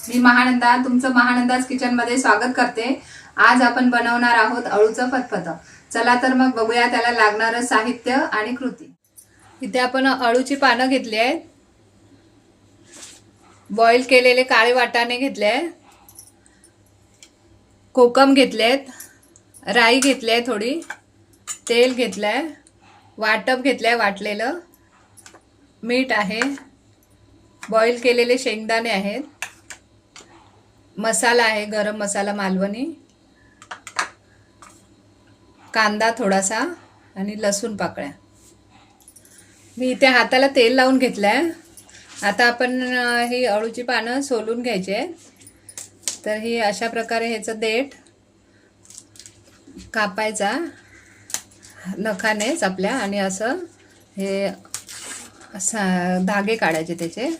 मी महानंदा तुमचं महानंदाज किचन मध्ये स्वागत करते। आज आपण बनवणार आहोत अळूचं फतफत। चला तर मग बघूया त्याला लागणारं साहित्य आणि कृती। इथे आपण अळूची पानं घेतली आहेत, बॉईल केलेले काळे वाटाणे घेतले आहेत, कोकम घेतलेत, राई घेतली थोडी, तेल घेतलंय, वाटप घेतलंय वाटलेलं, मीठ आहे, बॉईल केलेले शेंगदाणे आहेत, मसाला आहे गरम मसाला मालवणी, कांदा थोडासा आणि लसूण पाकळ्या। मी इथे हाताला तेल लावून घेतलंय। आता आपण ही अळूची पानं सोलून घ्यायची। तर ही अशा प्रकारे ह्याचं देठ कापायचा नखानेच आपल्या आणि असं हे धागे काढायचे त्याचे।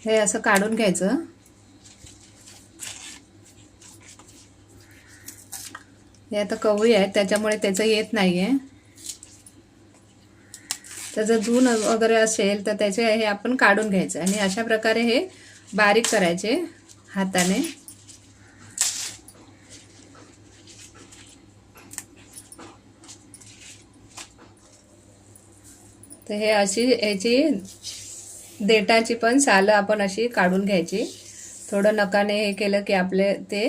हे असं काढून घ्यायचं। हे आता कवळी आहे त्याच्यामुळे त्याचं येत नाहीये। त्याचं धून वगैरे असेल तर त्याचे हे आपण काढून घ्यायचं आणि अशा प्रकारे हे बारीक करायचे हाताने। तर हे अशी ह्याची देठाची पण सालं आपण अशी काढून घ्यायची। थोडं नकाने हे केलं की आपले ते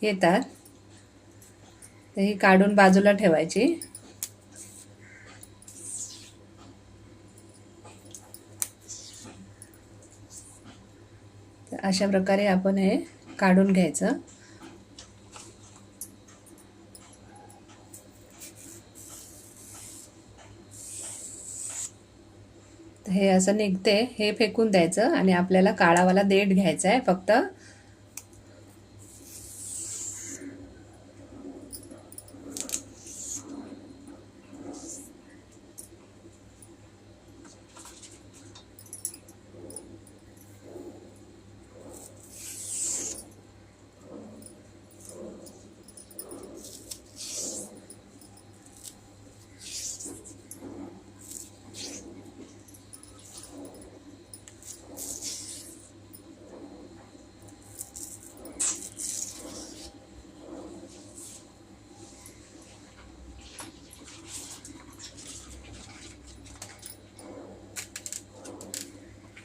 येतात। तर ही काढून बाजूला ठेवायची। तर अशा प्रकारे आपण हे काढून घ्यायचं। हे असं निघते हे फेकून द्यायचं आणि आपल्याला काळावाला देठ घ्यायचा आहे फक्त।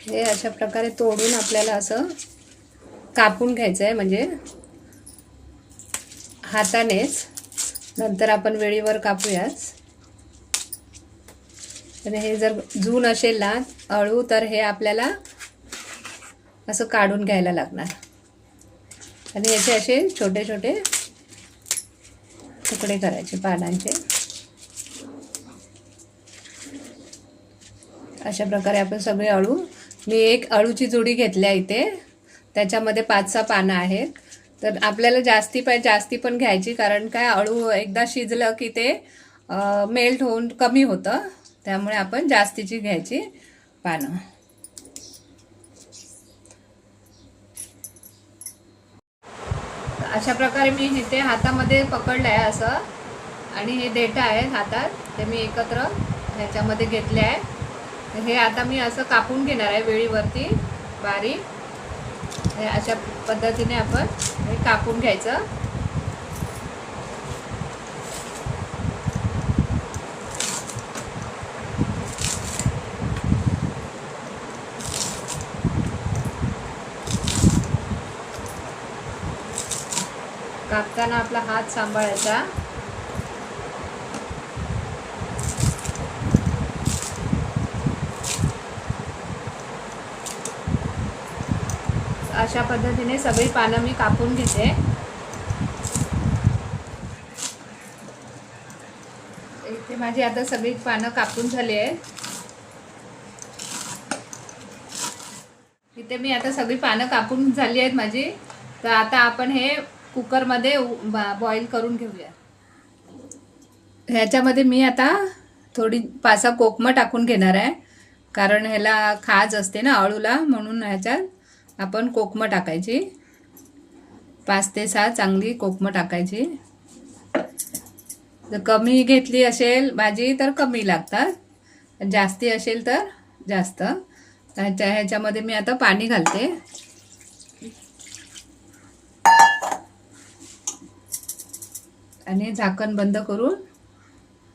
हे अशा प्रकारे तोडून आपल्याला असं कापून घ्यायचं आहे, म्हणजे हातानेच। नंतर आपण वेळीवर कापूयाच। आणि हे जर जून असेल ना अळू तर हे आपल्याला असं काढून घ्यायला लागणार आणि याचे असे छोटे छोटे तुकडे करायचे पानांचे। अशा प्रकारे आपण सगळे अळू, मी एक अळूची जुडी घेतली आहे इथे, त्याच्यामध्ये 5-6 पानं आहेत। तर आपल्याला जास्ती पण घ्यायची, कारण काय अळू एकदा शिजलं की ते मेल्ट होऊन कमी होतं, त्यामुळे आपण जास्तीची घ्यायची पानं। अशा प्रकारे मी इथे हातामध्ये पकडलं आहे असं, आणि हे देठ आहेत हातात ते मी एकत्र ह्याच्यामध्ये घेतले आहे। हे आता मी असं कापून घेणार आहे वेळीवरती बारीक। हे अशा पद्धतीने आपण हे कापून घ्यायचं। कापताना आपला हात सांभाळायचा। अशा पद्धतीने सगळी पानं मी कापून घेते। इथे माझी आता सगळी पानं कापून झाली आहेत। इथे मी आता सगळी पानं कापून झाली आहेत माझी। तर आता आपण हे कुकरमध्ये बॉईल करून घेऊया। ह्याच्यामध्ये मी आता थोडी 5-6 कोकमं टाकून घेणार आहे, कारण ह्याला खाज असते ना अळूला, म्हणून ह्याच्यात आपण कोकमं टाकायची. 5 ते 6 चांगली कोकमं टाकायची. जर कमी घेतली असेल भाजी तर कमी लागतात, जास्ती असेल तर जास्त. ह्याच्यामध्ये मी आता पाणी घालते आणि झाकण बंद करून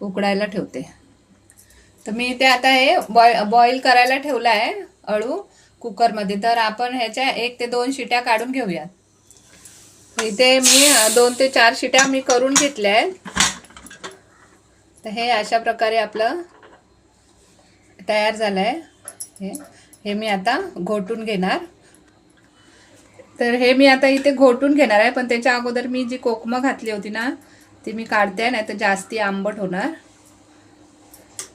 उकडायला ठेवते. तर मी ते आता हे बॉईल करायला ठेवलं आहे अळू कुकरमध्ये. तर आपण ह्याच्या 1 ते 2 शिट्या काढून घेऊयात. इथे मी 2 ते 4 शिट्या मी करून घेतल्या आहेत. तर हे अशा प्रकारे आपलं तयार झालं आहे. हे मी आता घोटून घेणार. तर हे मी आता इथे घोटून घेणार आहे, पण त्याच्या अगोदर मी जी कोकमं घातली होती ना ती मी काढते, नाही तर जास्ती आंबट होणार.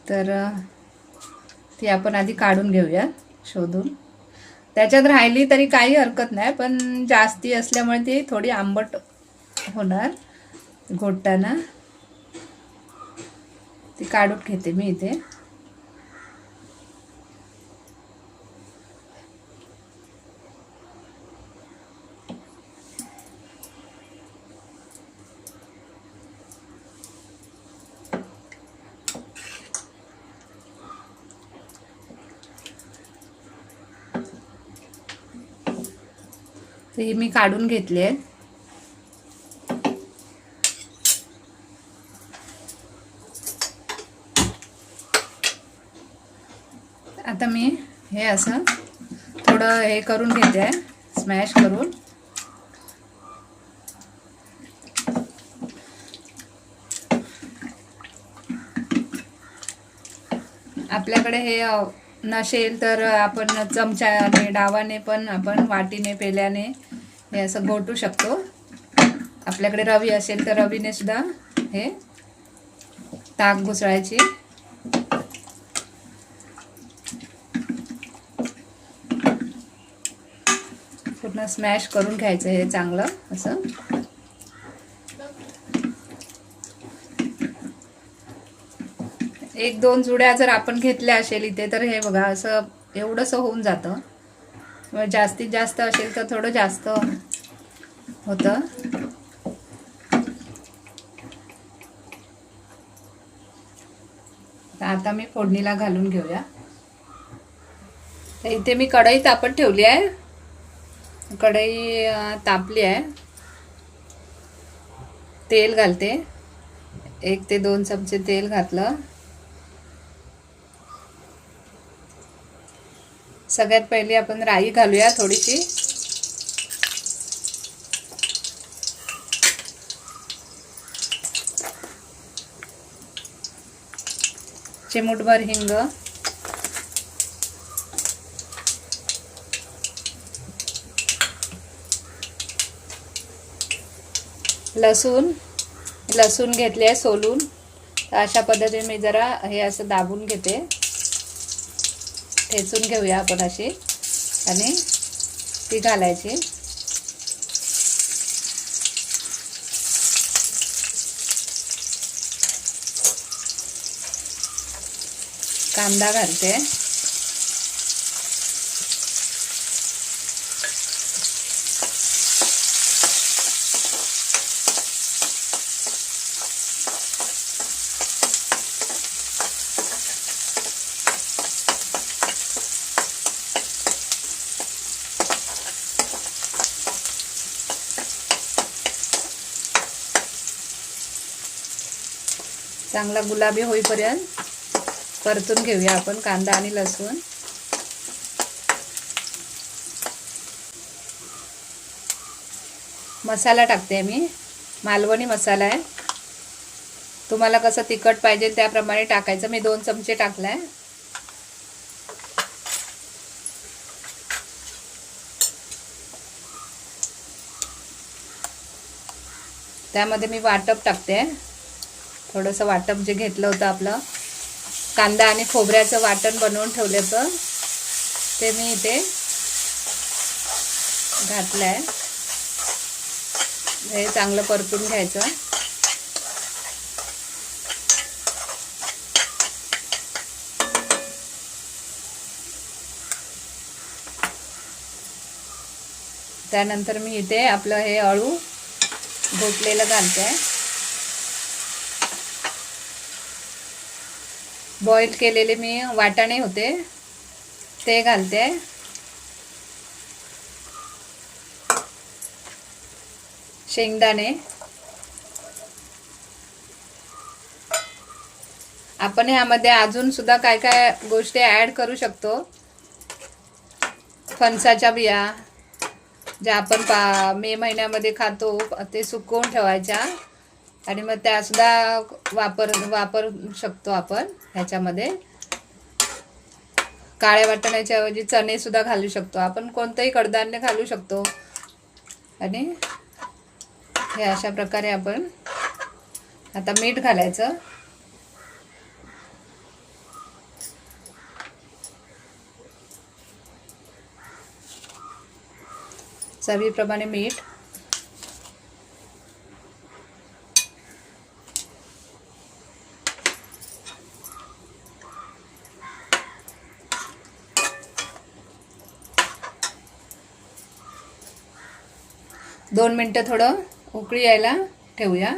तर ती आपण आधी काढून घेऊया शोधून. त्याच्यात राहिली तरी काही हरकत नाही, पण जास्ती असल्यामुळे ती थोडी आंबट होणार घोटताना. ती काढून घेते मी इथे. तर ही मी काढून घेतली आहे. आता मी हे असं थोडं हे करून घेते आहे, स्मॅश करून. आपल्याकडे हे नसेल तर आपण चमच्याने डावाने पण आपण वाटीने पेल्याने हे असं घोटू शकतो. आपल्याकडे रवी असेल तर रवीने सुद्धा हे ताक घुसळायची. पूर्ण स्मॅश करून घ्यायचं हे चांगलं असं. एक दोन जुड्या जर आपण घेतल्या असेल इथे तर हे बघा असं एवढंसं होऊन जातं. जास्तीत जास्त असेल तर थोडं जास्त होतं. आता मी फोडणीला घालून घेऊया. तर इथे मी कढई तापत ठेवली आहे. कढई तापली आहे. तेल घालते. 1 ते 2 चमचे तेल घातलं. सगळ्यात पहिले आपण राई घालूया थोडीशी. चिमूटभर हिंग. लसूण घेतले आहे सोलून. तर अशा पद्धतीने मी जरा हे असं दाबून घेते. ठेचून घेऊया आपण अशी आणि ती घालायची. कांदा घालते. चांगला गुलाबी होईपर्यंत परतून घेऊया आपण कांदा आणि लसूण. मसाला टाकते मी. मालवणी मसाला आहे. तुम्हाला कसं तिखट पाहिजे त्याप्रमाणे टाकायचं. मी 2 चमचे टाकलाय. त्यामध्ये मी वाटप टाकते. थोडंसं वाटप जे घेतलं होतं आपलं कांदा आणि खोबऱ्याचं वाटण बनवून ठेवलं होतं ते मी इथे घातलं आहे. हे चांगलं परतून घ्यायचं. त्यानंतर मी इथे आपलं हे अळू घोटलेलं घालते, बॉईल केलेले मी वाटाणे होते ते घालते, शेंगदाणे, आपण ह्यामध्ये अजून सुद्धा काय काय गोष्टी ॲड करू शकतो. फणसाच्या बिया ज्या आपण मे महिन्यामध्ये खातो ते सुकवून ठेवायच्या आणि मग त्या सुद्धा वापरू शकतो आपण ह्याच्यामध्ये. काळ्या वाटाण्याच्या ऐवजी चणे सुद्धा घालू शकतो आपण, कोणतंही कडधान्य घालू शकतो. आणि हे अशा प्रकारे आपण आता मीठ घालायचं. चवीप्रमाणे मीठ, दोन मिनटं थोडं उकळी यायला ठेवूया.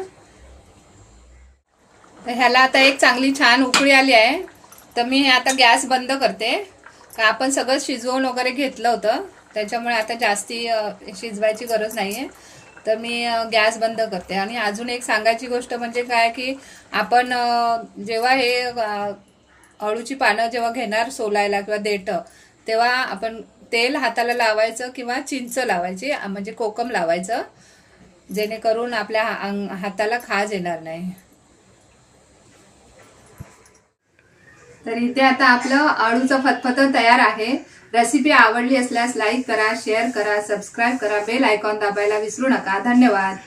तर ह्याला आता एक चांगली छान उकळी आली आहे, तर मी हे आता गॅस बंद करते. का आपण सगळं शिजवून वगैरे घेतलं होतं, त्याच्यामुळे आता जास्ती शिजवायची गरज नाही आहे. तर मी गॅस बंद करते. आणि अजून एक सांगायची गोष्ट म्हणजे काय की आपण जेव्हा हे अळूची पानं जेव्हा घेणार सोलायला किंवा देठं, तेव्हा आपण तेल हाताला लावायचं किंवा चिंच लावायची, म्हणजे कोकम लावायचं, जेणेकरून आपल्या हाताला खाज येणार नाही. तर इथे आता आपलं अळूचं फतफतं तयार आहे. रेसिपी आवडली असल्यास लाईक करा, शेअर करा, सबस्क्राईब करा, बेल आयकॉन दाबायला विसरू नका. धन्यवाद.